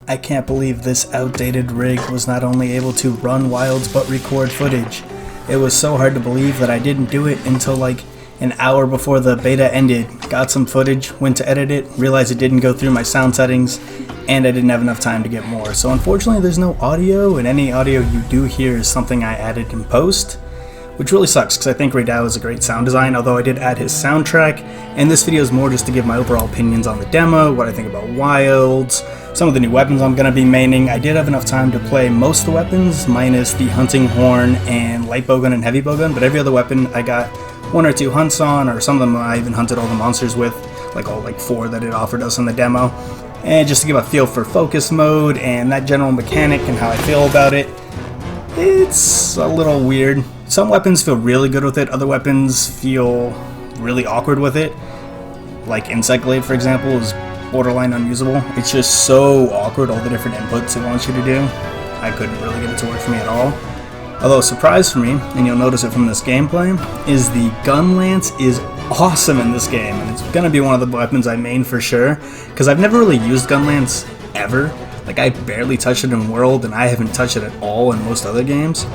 I can't believe this outdated rig was not only able to run wilds but record footage. It was so hard to believe that I didn't do it until like an hour before the beta ended. Got some footage, went to edit it, realized it didn't go through my sound settings, and I didn't have enough time to get more. So unfortunately there's no audio, and any audio you do hear is something I added in post, which really sucks because I think Raydao is a great sound design, although I did add his soundtrack, and this video is more just to give my overall opinions on the demo, what I think about wilds, some of the new weapons I'm going to be maining. I did have enough time to play most of the weapons, minus the hunting horn and light bowgun and heavy bowgun, but every other weapon I got one or two hunts on, or some of them I even hunted all the monsters with, like all like 4 that it offered us in the demo. And just to give a feel for focus mode and that general mechanic and how I feel about it, it's a little weird. Some weapons feel really good with it, other weapons feel really awkward with it. Like Insect Glaive, for example, is borderline unusable. It's just so awkward, all the different inputs it wants you to do. I couldn't really get it to work for me at all. Although a surprise for me, and you'll notice it from this gameplay, is the gun lance is awesome in this game, and it's going to be one of the weapons I main for sure, because I've never really used gun lance ever. Like, I barely touched it in World, and I haven't touched it at all in most other games.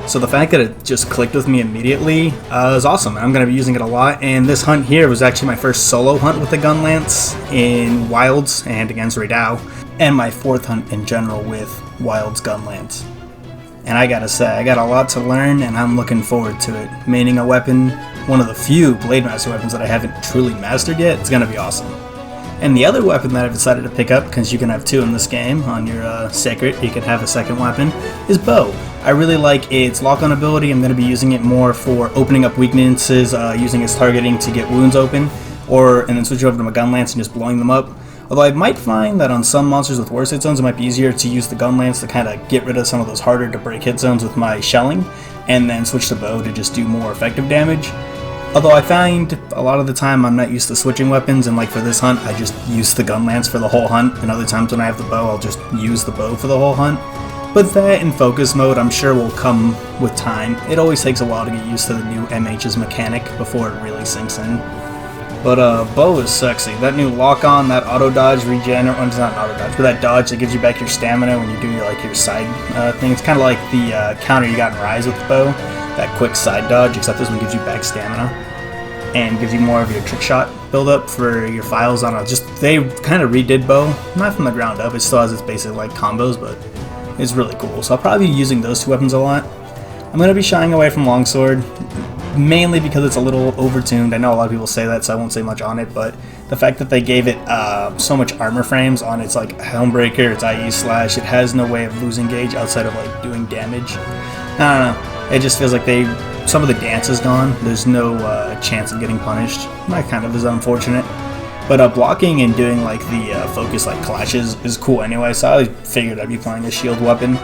So the fact that it just clicked with me immediately is awesome. I'm going to be using it a lot, and this hunt here was actually my first solo hunt with the gun lance in Wilds and against Raydao, and my 4th hunt in general with Wilds gun lance. And I gotta say, I got a lot to learn, and I'm looking forward to it. Maining a weapon, one of the few Blade Master weapons that I haven't truly mastered yet, it's gonna be awesome. And the other weapon that I've decided to pick up, because you can have 2 in this game, on your Sacred, you can have a second weapon, is Bow. I really like its lock-on ability. I'm going to be using it more for opening up weaknesses, using its targeting to get wounds open, and then switching over to my gun lance and just blowing them up. Although I might find that on some monsters with worse hit zones, it might be easier to use the gun lance to kind of get rid of some of those harder to break hit zones with my shelling, and then switch to Bow to just do more effective damage. Although I find a lot of the time I'm not used to switching weapons, and like for this hunt I just use the gun lance for the whole hunt, and other times when I have the bow I'll just use the bow for the whole hunt. But that in focus mode I'm sure will come with time. It always takes a while to get used to the new MH's mechanic before it really sinks in. But Bow is sexy. That new lock-on, that auto-dodge regen, or it's not auto-dodge, but that dodge that gives you back your stamina when you do your side thing. It's kind of like the counter you got in Rise with the Bow, that quick side dodge, except this one gives you back stamina and gives you more of your trick shot build-up for your files. I don't know, they kind of redid Bow, not from the ground up. It still has its basic like combos, but it's really cool. So I'll probably be using those 2 weapons a lot. I'm going to be shying away from Longsword, mainly because it's a little overtuned. I know a lot of people say that, so I won't say much on it, but the fact that they gave it so much armor frames on its like Helmbreaker, its IE slash, it has no way of losing gauge outside of like doing damage. I don't know, it just feels like some of the dance is gone. There's no chance of getting punished. That kind of is unfortunate. But blocking and doing like the focus like clashes is cool anyway, so I figured I'd be playing a shield weapon.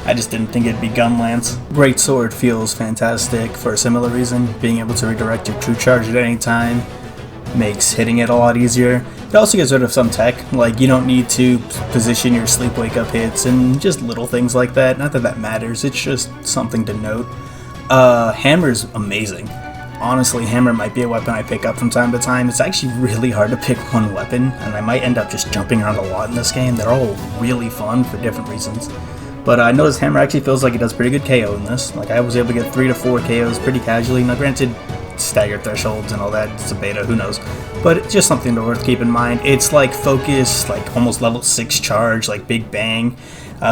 I just didn't think it'd be gun lance. Great Sword feels fantastic for a similar reason. Being able to redirect your true charge at any time makes hitting it a lot easier. It also gets rid of some tech, like you don't need to position your sleep wake up hits and just little things like that. Not that that matters, it's just something to note. Hammer's amazing. Honestly, Hammer might be a weapon I pick up from time to time. It's actually really hard to pick one weapon, and I might end up just jumping around a lot in this game. They're all really fun for different reasons. But I noticed Hammer actually feels like it does pretty good KO in this. Like I was able to get 3 to 4 KOs pretty casually. Now granted, stagger thresholds and all that, it's a beta, who knows. But it's just something to worth keep in mind. It's like focus, like almost level 6 charge, like Big Bang.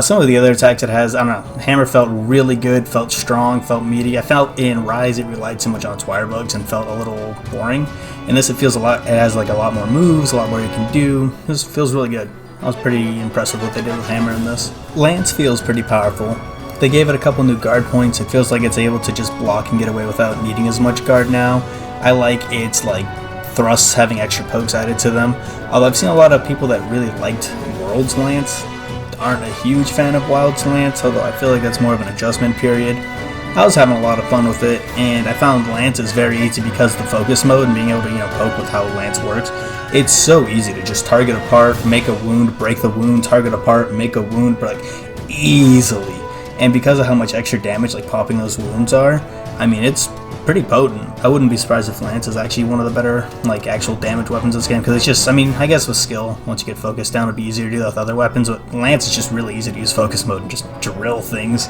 Some of the other attacks it has, I don't know, Hammer felt really good, felt strong, felt meaty. I felt in Rise it relied too much on its wire bugs and felt a little boring. In this it feels it has like a lot more moves, a lot more you can do. This feels really good. I was pretty impressed with what they did with Hammer in this. Lance feels pretty powerful. They gave it a couple new guard points. It feels like it's able to just block and get away without needing as much guard now. I like its like thrusts having extra pokes added to them. Although I've seen a lot of people that really liked World's Lance aren't a huge fan of Wild's Lance, although I feel like that's more of an adjustment period. I was having a lot of fun with it, and I found Lance is very easy because of the focus mode and being able to poke with how Lance works. It's so easy to just target apart, make a wound, break the wound, target apart, make a wound, like easily. And because of how much extra damage like popping those wounds are, I mean it's pretty potent. I wouldn't be surprised if Lance is actually one of the better, like, actual damage weapons in this game, because it's just, I mean, I guess with skill, once you get focused down, it'd be easier to do that with other weapons, but Lance is just really easy to use focus mode and just drill things.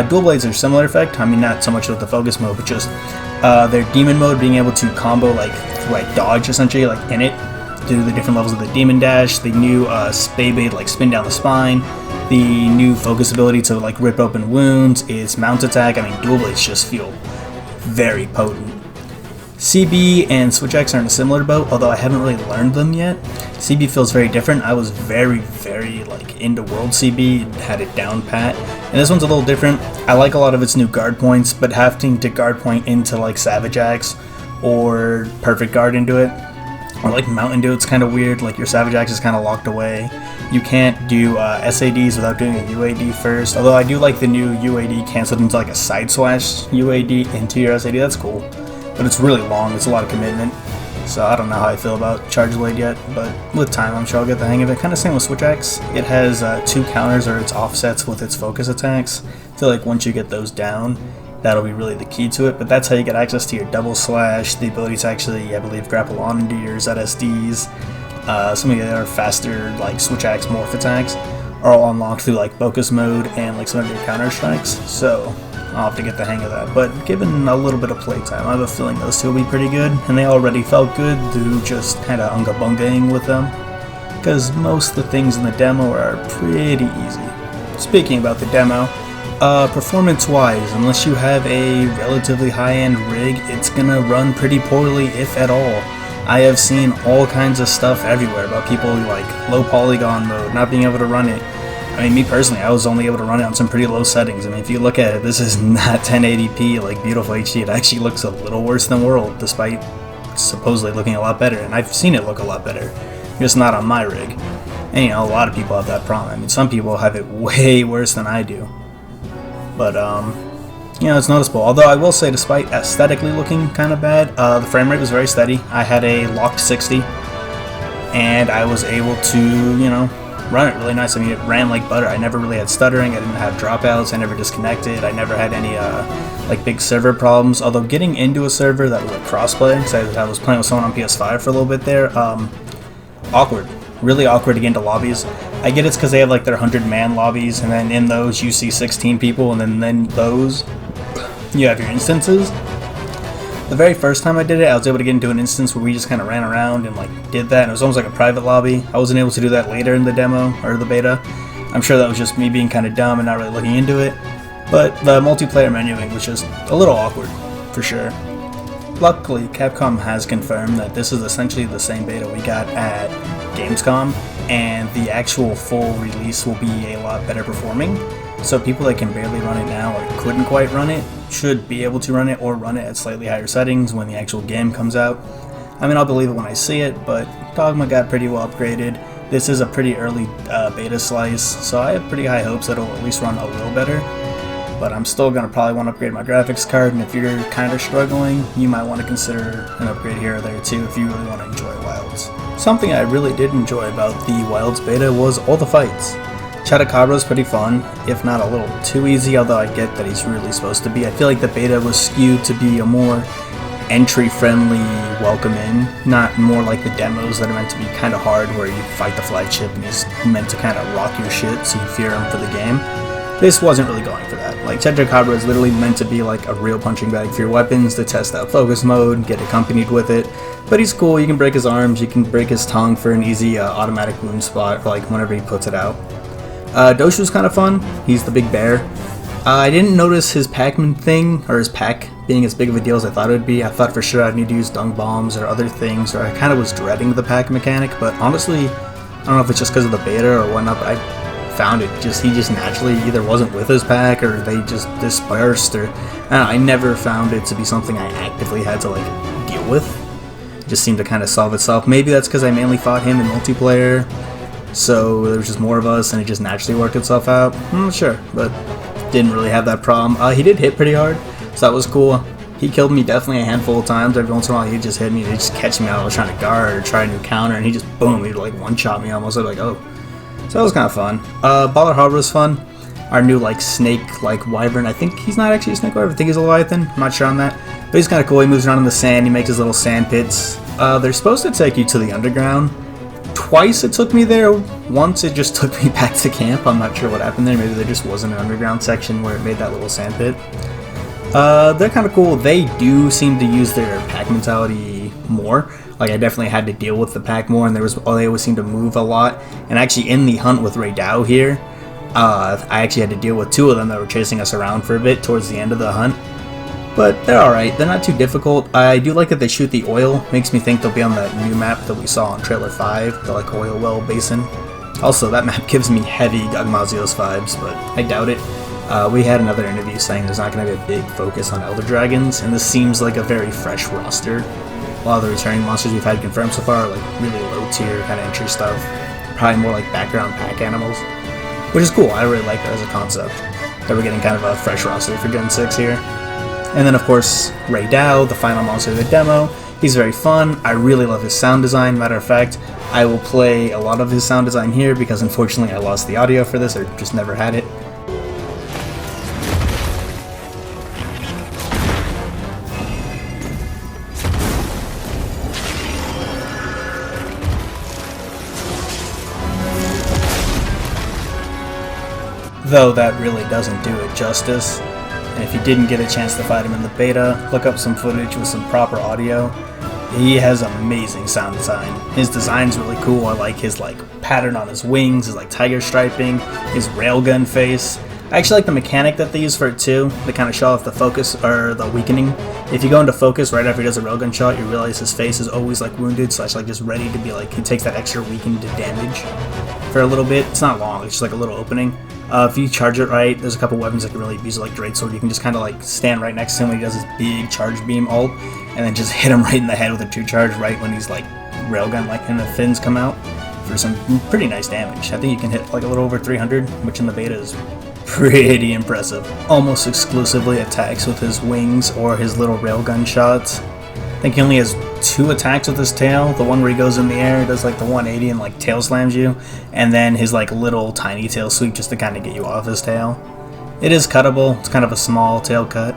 Dual Blades are similar effect, I mean, not so much with the focus mode, but just their demon mode, being able to combo, like dodge, essentially, like, in it, do the different levels of the demon dash, the new Spade, like, spin down the spine, the new focus ability to, like, rip open wounds, its mount attack. I mean, Dual Blades just feel very potent. CB and Switch X are in a similar boat, although I haven't really learned them yet. CB feels very different. I was very, like, into World CB and had it down pat. And this one's a little different. I like a lot of its new guard points, but having to guard point into, like, Savage Axe or Perfect Guard into it, or like mount into it's kind of weird. Like, your Savage Axe is kind of locked away. You can't do SADs without doing a UAD first, although I do like the new UAD canceled into like a side slash UAD into your SAD. That's cool, but it's really long. It's a lot of commitment, so I don't know how I feel about Charge Blade yet, but with time I'm sure I'll get the hang of it. Kind of same with Switch X. It has 2 counters or its offsets with its focus attacks. I feel like once you get those down, that'll be really the key to it, but that's how you get access to your double slash, the ability to actually, I believe, grapple on into your ZSDs. Some of the other faster, like, Switch Axe morph attacks are all unlocked through, like, focus mode and, like, some of your counter strikes, so I'll have to get the hang of that. But given a little bit of playtime, I have a feeling those two will be pretty good, and they already felt good through just kind of unga-bungaing with them, because most of the things in the demo are pretty easy. Speaking about the demo, performance-wise, unless you have a relatively high-end rig, it's gonna run pretty poorly, if at all. I have seen all kinds of stuff everywhere about people like low polygon mode, not being able to run it. I mean, me personally, I was only able to run it on some pretty low settings. I mean, if you look at it, this is not 1080p, like beautiful HD. It actually looks a little worse than World, despite supposedly looking a lot better. And I've seen it look a lot better, just not on my rig. And you know, a lot of people have that problem. I mean, some people have it way worse than I do. But, you know, it's noticeable. Although I will say, despite aesthetically looking kind of bad, the frame rate was very steady. I had a locked 60, and I was able to, you know, run it really nice. I mean, it ran like butter. I never really had stuttering. I didn't have dropouts. I never disconnected. I never had any, like, big server problems. Although getting into a server that was a crossplay, because I was playing with someone on PS5 for a little bit there, awkward. Really awkward to get into lobbies. I get it's because they have, like, their 100-man lobbies, and then in those you see 16 people, and then those you have your instances. The very first time I did it, I was able to get into an instance where we just kind of ran around and, like, did that, and it was almost like a private lobby. I wasn't able to do that later in the demo, or the beta. I'm sure that was just me being kind of dumb and not really looking into it, but the multiplayer menuing was just a little awkward, for sure. Luckily, Capcom has confirmed that this is essentially the same beta we got at Gamescom, and the actual full release will be a lot better performing. So people that can barely run it now or couldn't quite run it should be able to run it, or run it at slightly higher settings when the actual game comes out. I mean, I'll believe it when I see it, but Dogma got pretty well upgraded. This is a pretty early beta slice, so I have pretty high hopes that it'll at least run a little better. But I'm still going to probably want to upgrade my graphics card, and if you're kind of struggling, you might want to consider an upgrade here or there too if you really want to enjoy Wilds. Something I really did enjoy about the Wilds beta was all the fights. Chatacabra's pretty fun, if not a little too easy, although I get that he's really supposed to be. I feel like the beta was skewed to be a more entry-friendly welcome in, not more like the demos that are meant to be kind of hard, where you fight the flagship and he's meant to kind of rock your shit so you fear him for the game. This wasn't really going for that. Like, Chupacabra is literally meant to be like a real punching bag for your weapons to test out focus mode, get accompanied with it. But he's cool, you can break his arms, you can break his tongue for an easy automatic wound spot, like whenever he puts it out. Doshu's kind of fun, he's the big bear. I didn't notice his Pac-Man thing, or his pack, being as big of a deal as I thought it would be. I thought for sure I'd need to use dung bombs or other things, or I kind of was dreading the pack mechanic, but honestly, I don't know if it's just because of the beta or whatnot, but I found it, he just naturally either wasn't with his pack, or they just dispersed, or, I don't know, I never found it to be something I actively had to, like, deal with. It just seemed to kind of solve itself. Maybe that's because I mainly fought him in multiplayer, so there was just more of us, and it just naturally worked itself out. I'm not sure, but didn't really have that problem. He did hit pretty hard, so that was cool. He killed me definitely a handful of times. Every once in a while, he'd just hit me, he'd just catch me out. I was trying to guard or try a new counter, and he just, boom, he'd like one-shot me almost. I was like, oh. So that was kind of fun. Baller Harbor was fun. our new like snake like wyvern. I think he's not actually a snake wyvern. I think he's a leviathan. I'm not sure on that. But he's kind of cool. He moves around in the sand. He makes his little sand pits. They're supposed to take you to the underground. Twice it took me there. Once it just took me back to camp. I'm not sure what happened there. Maybe there just wasn't an underground section where it made that little sand pit. They're kind of cool. They do seem to use their pack mentality more. Like, I definitely had to deal with the pack more, and they always seem to move a lot. And actually, in the hunt with Raidao here, I actually had to deal with 2 of them that were chasing us around for a bit towards the end of the hunt. But they're alright. They're not too difficult. I do like that they shoot the oil. Makes me think they'll be on that new map that we saw on Trailer 5, the like oil well basin. Also, that map gives me heavy Gugmazios vibes, but I doubt it. We had another interview saying there's not going to be a big focus on Elder Dragons, and this seems like a very fresh roster. A lot of the returning monsters we've had confirmed so far are like really low tier kind of entry stuff. Probably more like background pack animals, which is cool. I really like that as a concept, that we're getting kind of a fresh roster for Gen 6 here. And then of course, Raidao, the final monster of the demo. He's very fun. I really love his sound design. Matter of fact, I will play a lot of his sound design here because unfortunately I lost the audio for this, or just never had it. Though that really doesn't do it justice. And if you didn't get a chance to fight him in the beta, look up some footage with some proper audio. He has amazing sound design. His design's really cool. I like his like pattern on his wings, his like tiger striping, his railgun face. I actually like the mechanic that they use for it too. They kind of show off the focus or the weakening. If you go into focus right after he does a railgun shot, you realize his face is always like wounded / like just ready to be like, he takes that extra weakened damage for a little bit. It's not long, it's just like a little opening. If you charge it right, there's a couple weapons that can really use it, like Greatsword. You can just kind of like stand right next to him when he does his big charge beam ult, and then just hit him right in the head with a 2 charge right when he's like railgun, like, and the fins come out for some pretty nice damage. I think you can hit like a little over 300, which in the beta is pretty impressive. Almost exclusively attacks with his wings or his little railgun shots. I think he only has 2 attacks with his tail. The one where he goes in the air, does like the 180 and like tail slams you, and then his like little tiny tail sweep just to kind of get you off his tail. It is cuttable. It's kind of a small tail cut.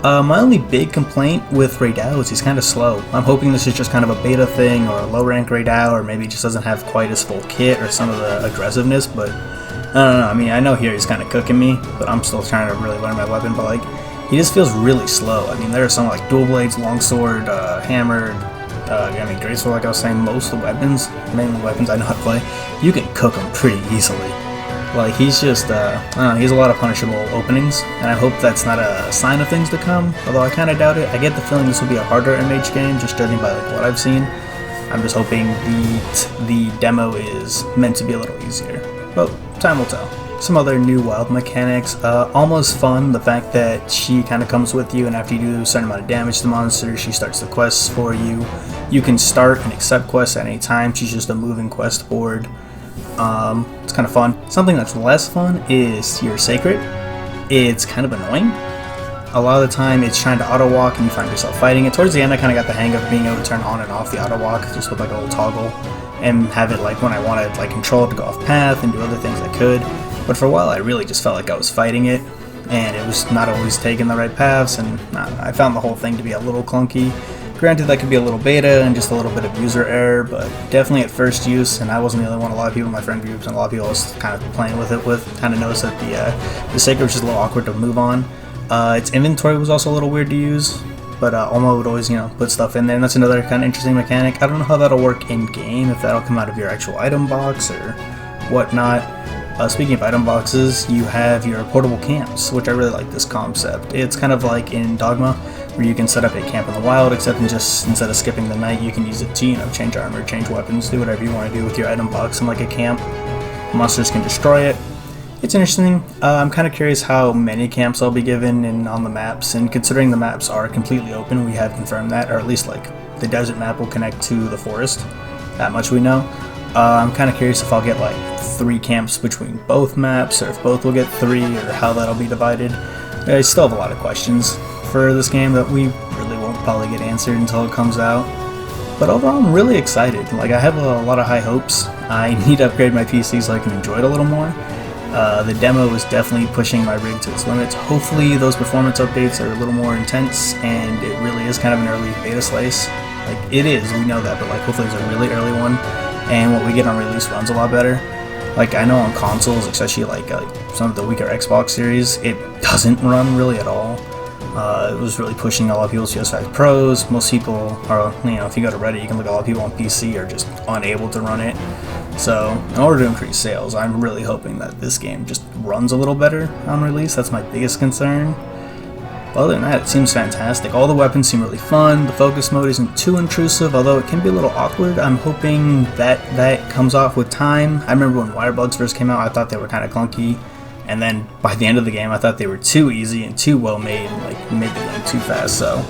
My only big complaint with Raidao is he's kind of slow. I'm hoping this is just kind of a beta thing or a low rank Raidao, or maybe he just doesn't have quite his full kit or some of the aggressiveness, but I don't know. I mean, I know here he's kind of cooking me, but I'm still trying to really learn my weapon, but like, he just feels really slow. I mean, there are some like dual blades, longsword, hammer, greatsword, like I was saying, most of the weapons, mainly weapons I know how to play, you can cook them pretty easily. Like, he's just, I don't know, he has a lot of punishable openings, and I hope that's not a sign of things to come, although I kind of doubt it. I get the feeling this will be a harder MH game, just judging by like what I've seen. I'm just hoping the demo is meant to be a little easier, but time will tell. Some other new wild mechanics, almost fun, the fact that she kind of comes with you, and after you do a certain amount of damage to the monster, she starts the quests for you. You can start and accept quests at any time. She's just a moving quest board. It's kind of fun. Something that's less fun is your Sacred. It's kind of annoying. A lot of the time it's trying to auto walk and you find yourself fighting it. Towards the end I kind of got the hang of being able to turn on and off the auto walk just with like a little toggle, and have it like when I wanted like control it to go off path and do other things I could. But for a while I really just felt like I was fighting it, and it was not always taking the right paths, and I found the whole thing to be a little clunky. Granted, that could be a little beta and just a little bit of user error, but definitely at first use, and I wasn't the only one. A lot of people in my friend groups and a lot of people I was kind of playing with it kind of noticed that the Sacred was just a little awkward to move on. Its inventory was also a little weird to use, but Alma would always, put stuff in there, and that's another kind of interesting mechanic. I don't know how that'll work in-game, if that'll come out of your actual item box or whatnot. Speaking of item boxes, you have your portable camps, which I really like this concept. It's kind of like in Dogma, where you can set up a camp in the wild, except instead of skipping the night, you can use it to, change armor, change weapons, do whatever you want to do with your item box in like a camp. Monsters can destroy it. It's interesting. I'm kind of curious how many camps I'll be given and on the maps, and considering the maps are completely open, we have confirmed that, or at least like the desert map will connect to the forest. That much we know. I'm kind of curious if I'll get like 3 camps between both maps, or if both will get 3, or how that'll be divided. I still have a lot of questions for this game that we really won't probably get answered until it comes out. But overall, I'm really excited. Like, I have a lot of high hopes. I need to upgrade my PC so I can enjoy it a little more. The demo is definitely pushing my rig to its limits. Hopefully those performance updates are a little more intense and it really is kind of an early beta slice. Like, it is, we know that, but like hopefully it's a really early one and what we get on release runs a lot better. Like, I know on consoles, especially like some of the weaker Xbox series, it doesn't run really at all. It was really pushing a lot of people's PS5 Pros. Most people are, if you go to Reddit, you can look at a lot of people on PC are just unable to run it. So, in order to increase sales, I'm really hoping that this game just runs a little better on release. That's my biggest concern. But other than that, it seems fantastic. All the weapons seem really fun. The focus mode isn't too intrusive, although it can be a little awkward. I'm hoping that comes off with time. I remember when Wirebugs first came out, I thought they were kind of clunky. And then by the end of the game, I thought they were too easy and too well made, and like made the game too fast. So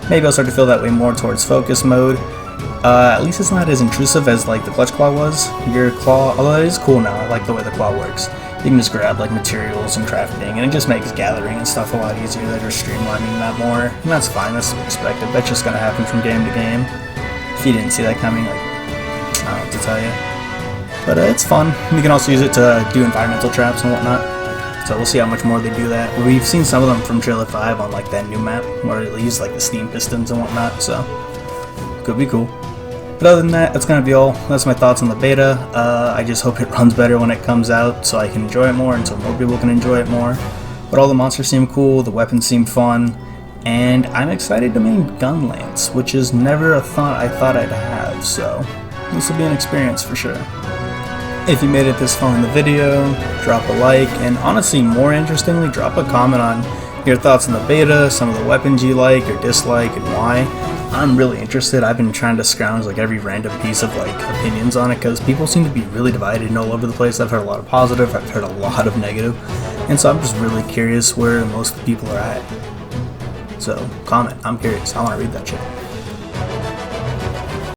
maybe I'll start to feel that way more towards focus mode. At least it's not as intrusive as like the Clutch Claw was. Your claw, although it is cool now, I like the way the claw works. You can just grab like materials and crafting, and it just makes gathering and stuff a lot easier. They're just streamlining that more, and that's fine. That's expected. That's just gonna happen from game to game. If you didn't see that coming, like, I don't know what to tell you. But it's fun. You can also use it to do environmental traps and whatnot. So we'll see how much more they do that. We've seen some of them from Trailer 5 on like that new map where they use like the steam pistons and whatnot, so could be cool. But other than that, that's gonna be all. That's my thoughts on the beta. I just hope it runs better when it comes out so I can enjoy it more and so more people can enjoy it more. But all the monsters seem cool, the weapons seem fun, and I'm excited to main Gunlance, which is never a thought I thought I'd have, so this will be an experience for sure. If you made it this far in the video, drop a like, and honestly, more interestingly, drop a comment on your thoughts on the beta, some of the weapons you like or dislike, and why. I'm really interested. I've been trying to scrounge like every random piece of like opinions on it because people seem to be really divided and all over the place. I've heard a lot of positive, I've heard a lot of negative, and so I'm just really curious where most people are at. So comment, I'm curious, I want to read that shit.